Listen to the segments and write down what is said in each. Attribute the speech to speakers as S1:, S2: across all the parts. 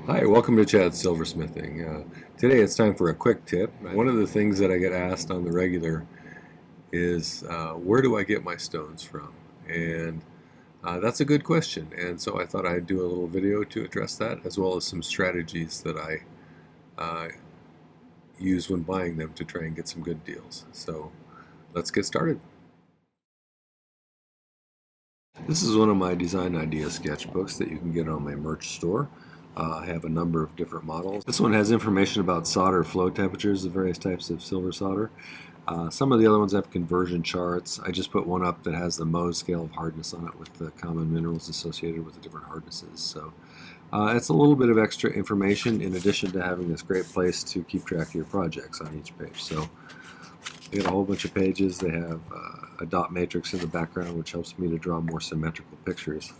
S1: Hi, welcome to Chad's Silversmithing. Today it's time for a quick tip. One of the things that I get asked on the regular is where do I get my stones from? And that's a good question. And so I thought I'd do a little video to address that, as well as some strategies that I uh, use when buying them to try and get some good deals. So let's get started. This is one of my design idea sketchbooks that you can get on my merch store. I have a number of different models. This one has information about solder flow temperatures of various types of silver solder. Some of the other ones have conversion charts. I just put one up that has the Mohs scale of hardness on it with the common minerals associated with the different hardnesses. So it's a little bit of extra information in addition to having this great place to keep track of your projects on each page. So they got a whole bunch of pages. They have a dot matrix in the background, which helps me to draw more symmetrical pictures.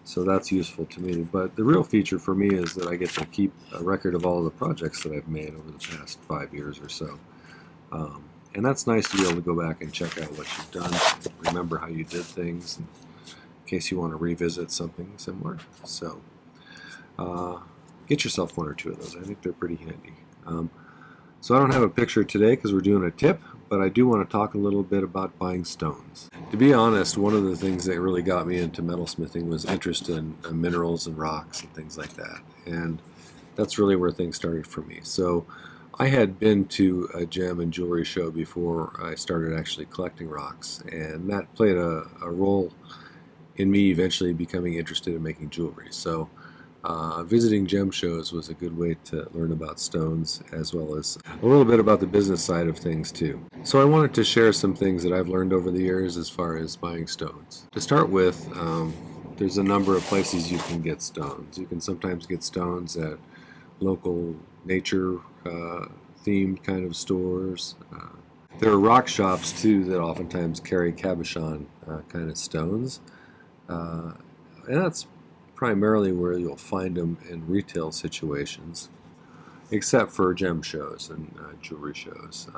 S1: So that's useful to me. But the real feature for me is that I get to keep a record of all the projects that I've made over the past 5 years or so. And that's nice to be able to go back and check out what you've done, remember how you did things, in case you want to revisit something similar. So get yourself one or two of those. I think they're pretty handy. So I don't have a picture today because we're doing a tip, but I do want to talk a little bit about buying stones. To be honest, one of the things that really got me into metalsmithing was interest in minerals and rocks and things like that. And that's really where things started for me. So I had been to a gem and jewelry show before I started actually collecting rocks, and that played a role in me eventually becoming interested in making jewelry. So visiting gem shows was a good way to learn about stones, as well as a little bit about the business side of things too. So I wanted to share some things that I've learned over the years as far as buying stones. To start with, there's a number of places you can get stones. You can sometimes get stones at local nature themed kind of stores. There are rock shops too that oftentimes carry cabochon kind of stones. And that's primarily where you'll find them in retail situations, except for gem shows and jewelry shows.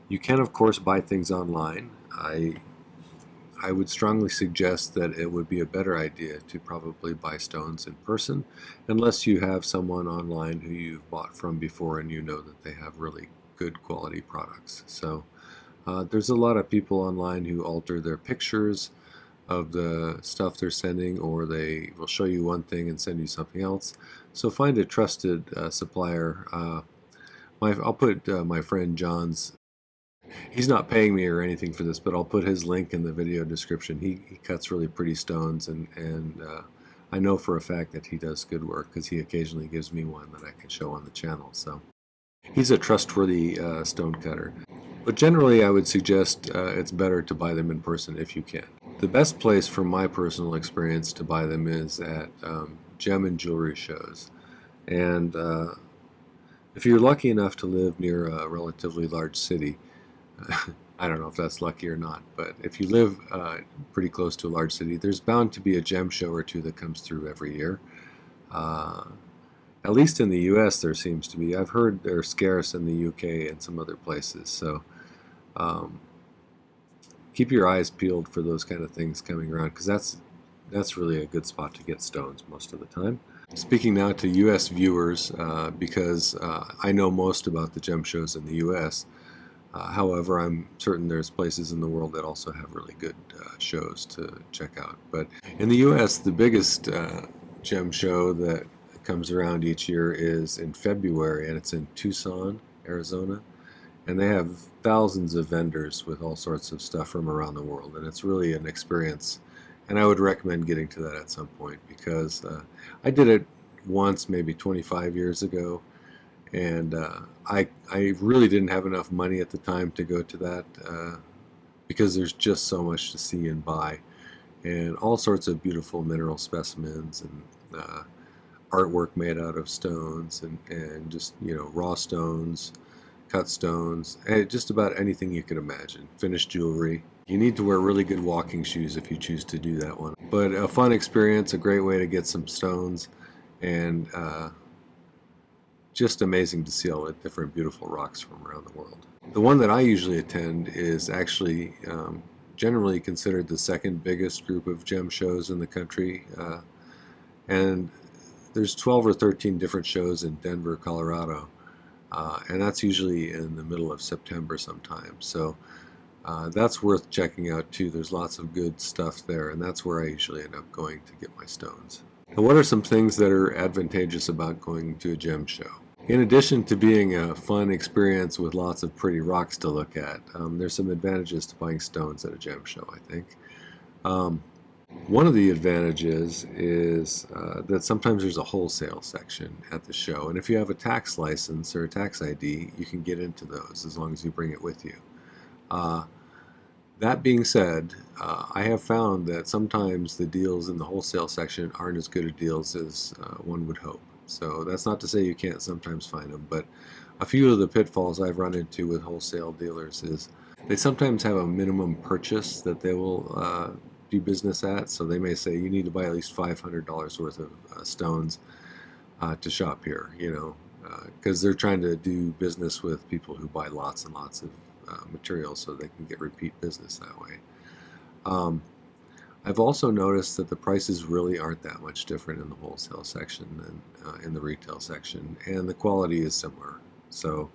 S1: You can, of course, buy things online. I would strongly suggest that it would be a better idea to probably buy stones in person, unless you have someone online who you've bought from before and you know that they have really good quality products. So there's a lot of people online who alter their pictures of the stuff they're sending, or they will show you one thing and send you something else. So find a trusted supplier. I'll put my friend John's, he's not paying me or anything for this, but I'll put his link in the video description. He cuts really pretty stones, and I know for a fact that he does good work because he occasionally gives me one that I can show on the channel. So he's a trustworthy stone cutter. But generally I would suggest it's better to buy them in person if you can. The best place from my personal experience to buy them is at gem and jewelry shows. And if you're lucky enough to live near a relatively large city, I don't know if that's lucky or not, but if you live pretty close to a large city, there's bound to be a gem show or two that comes through every year. At least in the US there seems to be. I've heard they're scarce in the UK and some other places. So keep your eyes peeled for those kind of things coming around, because that's really a good spot to get stones most of the time. Speaking now to US viewers, because I know most about the gem shows in the US. However, I'm certain there's places in the world that also have really good shows to check out. But in the US, the biggest gem show that comes around each year is in February, and it's in Tucson, Arizona. And they have thousands of vendors with all sorts of stuff from around the world, and it's really an experience. And I would recommend getting to that at some point, because I did it once, maybe 25 years ago, and I really didn't have enough money at the time to go to that because there's just so much to see and buy, and all sorts of beautiful mineral specimens and artwork made out of stones, and just, you know, raw stones, cut stones, and just about anything you could imagine. Finished jewelry. You need to wear really good walking shoes if you choose to do that one. But a fun experience, a great way to get some stones, and just amazing to see all the different beautiful rocks from around the world. The one that I usually attend is actually generally considered the second biggest group of gem shows in the country, and there's 12 or 13 different shows in Denver, Colorado, and that's usually in the middle of September sometime. So that's worth checking out too. There's lots of good stuff there, and that's where I usually end up going to get my stones. And what are some things that are advantageous about going to a gem show? In addition to being a fun experience with lots of pretty rocks to look at, there's some advantages to buying stones at a gem show, I think. One of the advantages is that sometimes there's a wholesale section at the show, and if you have a tax license or a tax ID, you can get into those as long as you bring it with you. That being said, I have found that sometimes the deals in the wholesale section aren't as good a deals as one would hope. So that's not to say you can't sometimes find them, but a few of the pitfalls I've run into with wholesale dealers is they sometimes have a minimum purchase that they will do business at. So they may say you need to buy at least $500 worth of stones to shop here, you know, because they're trying to do business with people who buy lots and lots of materials so they can get repeat business that way. I've also noticed that the prices really aren't that much different in the wholesale section than in the retail section, and the quality is similar. So,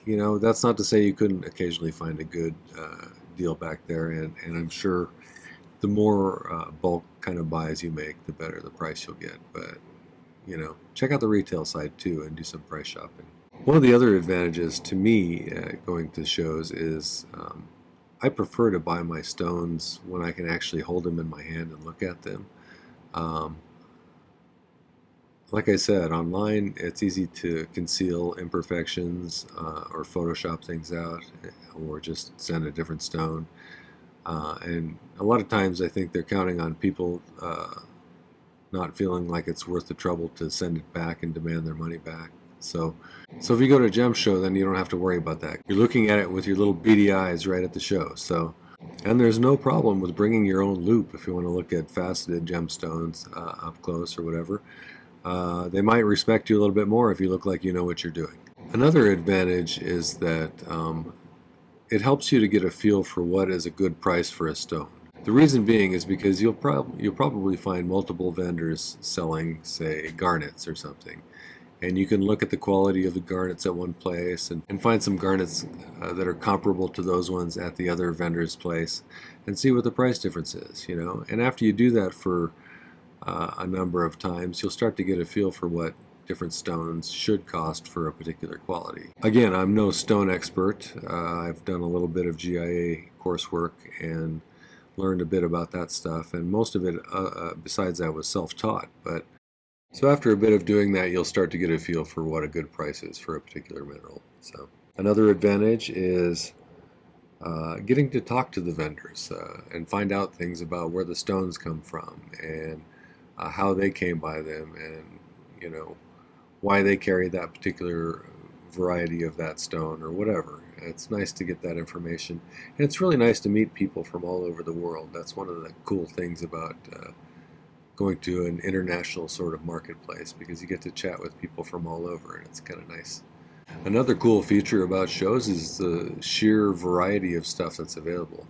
S1: you know, that's not to say you couldn't occasionally find a good deal back there, and I'm sure the more bulk kind of buys you make, the better the price you'll get. But, you know, check out the retail side too and do some price shopping. One of the other advantages to me going to shows is I prefer to buy my stones when I can actually hold them in my hand and look at them. Like I said, online it's easy to conceal imperfections or Photoshop things out or just send a different stone. And a lot of times I think they're counting on people not feeling like it's worth the trouble to send it back and demand their money back. So if you go to a gem show, then you don't have to worry about that. You're looking at it with your little beady eyes right at the show. And there's no problem with bringing your own loupe if you want to look at faceted gemstones up close or whatever. They might respect you a little bit more if you look like you know what you're doing. Another advantage is that it helps you to get a feel for what is a good price for a stone. The reason being is because you'll probably find multiple vendors selling, say, garnets or something. And you can look at the quality of the garnets at one place and find some garnets that are comparable to those ones at the other vendor's place and see what the price difference is, you know. And after you do that for a number of times, you'll start to get a feel for what different stones should cost for a particular quality. Again, I'm no stone expert. I've done a little bit of GIA coursework and learned a bit about that stuff, and most of it besides that was self-taught. But so after a bit of doing that, you'll start to get a feel for what a good price is for a particular mineral. So another advantage is getting to talk to the vendors and find out things about where the stones come from and how they came by them, and you know why they carry that particular variety of that stone or whatever. It's nice to get that information, and it's really nice to meet people from all over the world. That's one of the cool things about going to an international sort of marketplace, because you get to chat with people from all over, and it's kind of nice. Another cool feature about shows is the sheer variety of stuff that's available.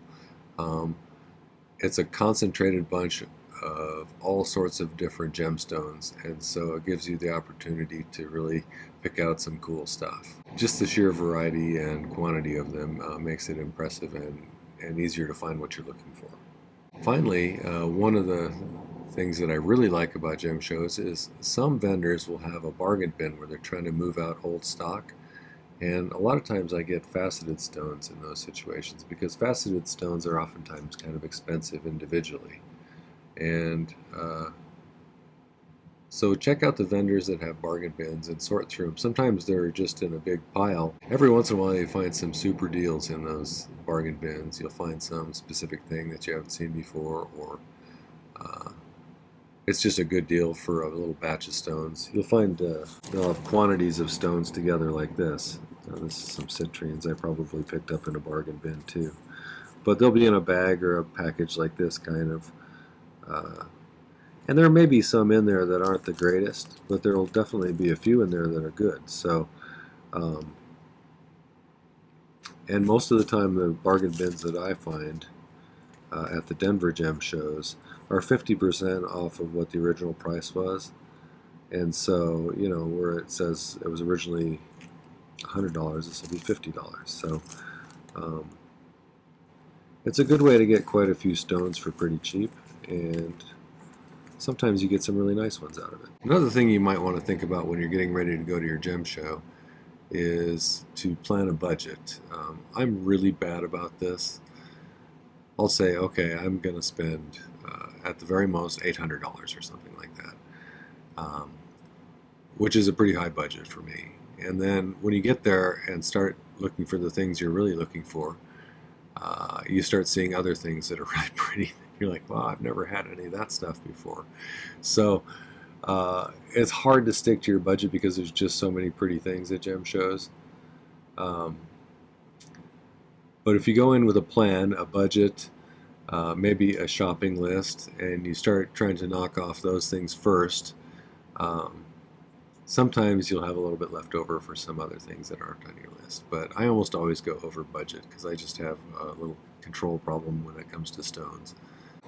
S1: It's a concentrated bunch of all sorts of different gemstones, and so it gives you the opportunity to really pick out some cool stuff. Just the sheer variety and quantity of them makes it impressive and easier to find what you're looking for. Finally, one of the things that I really like about gem shows is some vendors will have a bargain bin where they're trying to move out old stock, and a lot of times I get faceted stones in those situations because faceted stones are oftentimes kind of expensive individually. And so check out the vendors that have bargain bins and sort through them. Sometimes they're just in a big pile. Every once in a while you find some super deals in those bargain bins. You'll find some specific thing that you haven't seen before, or it's just a good deal for a little batch of stones. You'll find they'll have quantities of stones together like this. This is some citrines I probably picked up in a bargain bin too. But they'll be in a bag or a package like this kind of. And there may be some in there that aren't the greatest, but there will definitely be a few in there that are good. So, and most of the time the bargain bins that I find at the Denver gem shows are 50% off of what the original price was. And so, you know, where it says it was originally $100, this will be $50. So um, it's a good way to get quite a few stones for pretty cheap, and sometimes you get some really nice ones out of it. Another thing you might want to think about when you're getting ready to go to your gem show is to plan a budget. I'm really bad about this. I'll say, okay, I'm going to spend at the very most $800 or something like that, um, which is a pretty high budget for me. And then when you get there and start looking for the things you're really looking for, you start seeing other things that are really pretty. You're like, wow, I've never had any of that stuff before. So it's hard to stick to your budget because there's just so many pretty things at gem shows. But if you go in with a plan, a budget, maybe a shopping list, and you start trying to knock off those things first, sometimes you'll have a little bit left over for some other things that aren't on your list. But I almost always go over budget because I just have a little control problem when it comes to stones.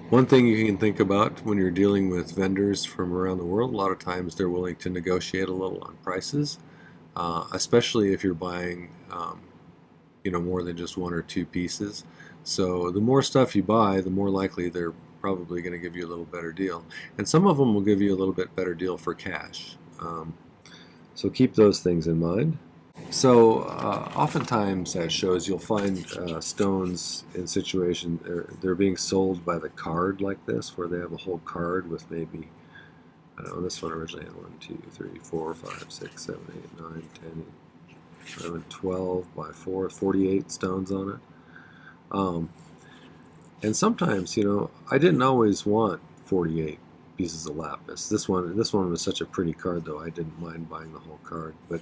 S1: One thing you can think about when you're dealing with vendors from around the world, a lot of times they're willing to negotiate a little on prices, especially if you're buying you know, more than just one or two pieces. So the more stuff you buy, the more likely they're probably going to give you a little better deal. And some of them will give you a little bit better deal for cash. So keep those things in mind. So oftentimes at shows you'll find stones in situations, they're being sold by the card like this, where they have a whole card with maybe, I don't know, this one originally had 1, 2, 3, 4, 5, 6, 7, 8, 9, 10, 11, 12 by 4, 48 stones on it. And sometimes, you know, I didn't always want 48 pieces of lapis. This one was such a pretty card, though I didn't mind buying the whole card. But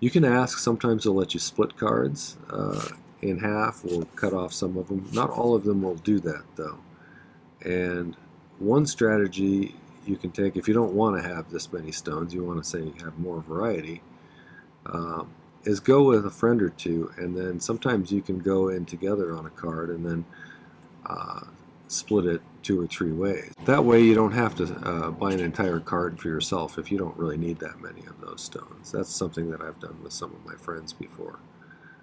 S1: you can ask. Sometimes they'll let you split cards in half or cut off some of them. Not all of them will do that, though. And one strategy you can take, if you don't want to have this many stones, you want to say you have more variety, is go with a friend or two, and then sometimes you can go in together on a card and then split it 2 or 3 ways. That way you don't have to buy an entire card for yourself if you don't really need that many of those stones. That's something that I've done with some of my friends before.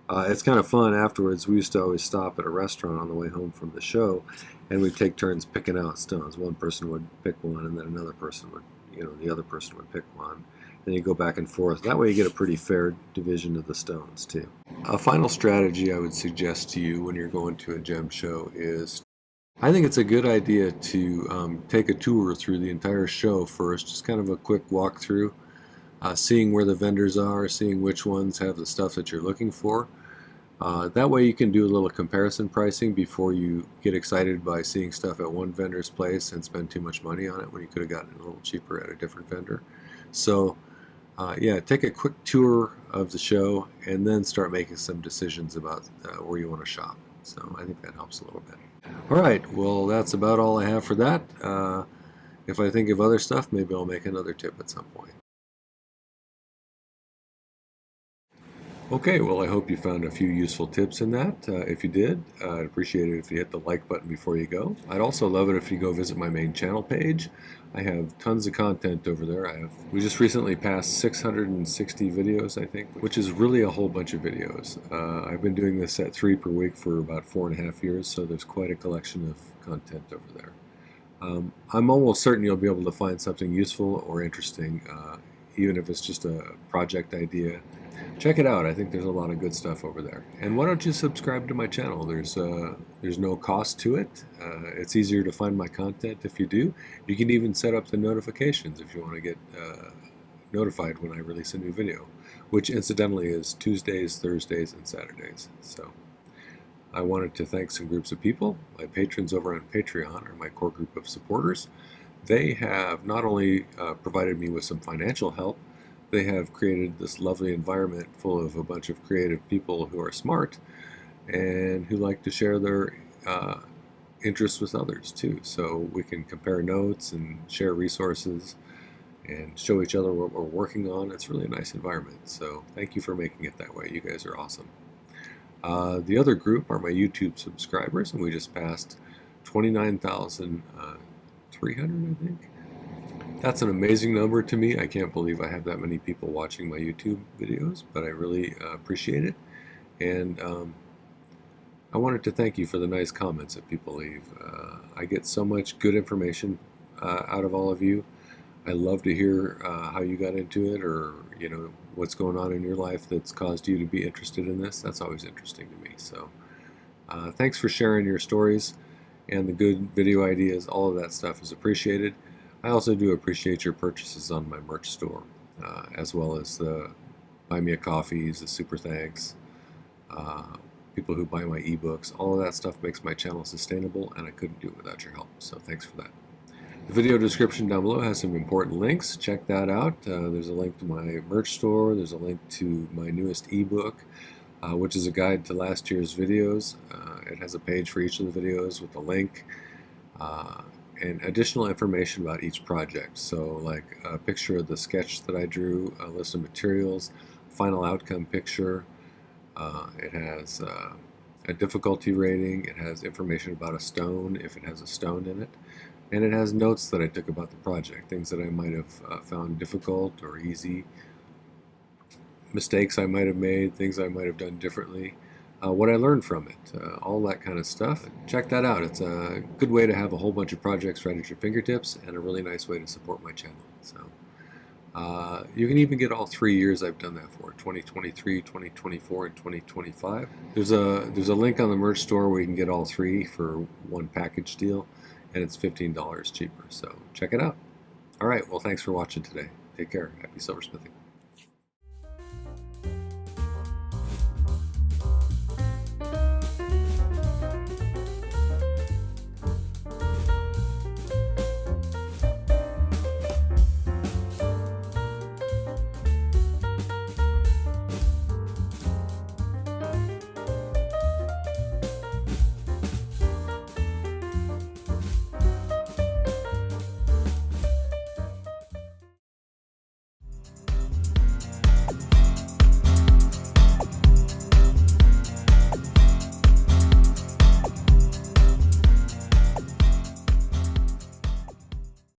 S1: It's kind of fun afterwards. We used to always stop at a restaurant on the way home from the show, and we'd take turns picking out stones. One person would pick one, and then another person would, you know, the other person would pick one. Then you go back and forth. That way you get a pretty fair division of the stones too. A final strategy I would suggest to you when you're going to a gem show is, I think it's a good idea to take a tour through the entire show first, just kind of a quick walkthrough, seeing where the vendors are, seeing which ones have the stuff that you're looking for. That way you can do a little comparison pricing before you get excited by seeing stuff at one vendor's place and spend too much money on it when you could have gotten it a little cheaper at a different vendor. So yeah, take a quick tour of the show and then start making some decisions about where you want to shop. So I think that helps a little bit. All right, well, that's about all I have for that. If I think of other stuff, maybe I'll make another tip at some point. Okay, well, I hope you found a few useful tips in that. If you did, I'd appreciate it if you hit the like button before you go. I'd also love it if you go visit my main channel page. I have tons of content over there. We just recently passed 660 videos, I think, which is really a whole bunch of videos. I've been doing this at 3 per week for about 4.5 years, so there's quite a collection of content over there. I'm almost certain you'll be able to find something useful or interesting, even if it's just a project idea. Check it out. I think there's a lot of good stuff over there. And why don't you subscribe to my channel? There's no cost to it. It's easier to find my content if you do. You can even set up the notifications if you want to get notified when I release a new video, which incidentally is Tuesdays, Thursdays, and Saturdays. So I wanted to thank some groups of people. My patrons over on Patreon are my core group of supporters. They have not only provided me with some financial help, they have created this lovely environment full of a bunch of creative people who are smart and who like to share their interests with others too. So we can compare notes and share resources and show each other what we're working on. It's really a nice environment. So thank you for making it that way. You guys are awesome. The other group are my YouTube subscribers, and we just passed 29,300, I think. That's an amazing number to me. I can't believe I have that many people watching my YouTube videos, but I really appreciate it. And I wanted to thank you for the nice comments that people leave. I get so much good information out of all of you. I love to hear how you got into it, or what's going on in your life that's caused you to be interested in this. That's always interesting to me. So thanks for sharing your stories and the good video ideas. All of that stuff is appreciated. I also do appreciate your purchases on my merch store, as well as the buy me a coffees, the super thanks, people who buy my ebooks. All of that stuff makes my channel sustainable, and I couldn't do it without your help. So thanks for that. The video description down below has some important links. Check that out. There's a link to my merch store. There's a link to my newest ebook, which is a guide to last year's videos. It has a page for each of the videos with a link and additional information about each project. So like a picture of the sketch that I drew, a list of materials, final outcome picture. It has a difficulty rating. It has information about a stone, if it has a stone in it. And it has notes that I took about the project, things that I might have found difficult or easy, mistakes I might have made, things I might have done differently, what I learned from it, all that kind of stuff. Check that out. It's a good way to have a whole bunch of projects right at your fingertips, and a really nice way to support my channel. So you can even get all 3 years I've done that for, 2023, 2024, and 2025. There's a link on the merch store where you can get all 3 for one package deal, and it's $15 cheaper. So check it out. All right, well, thanks for watching today. Take care. Happy silversmithing.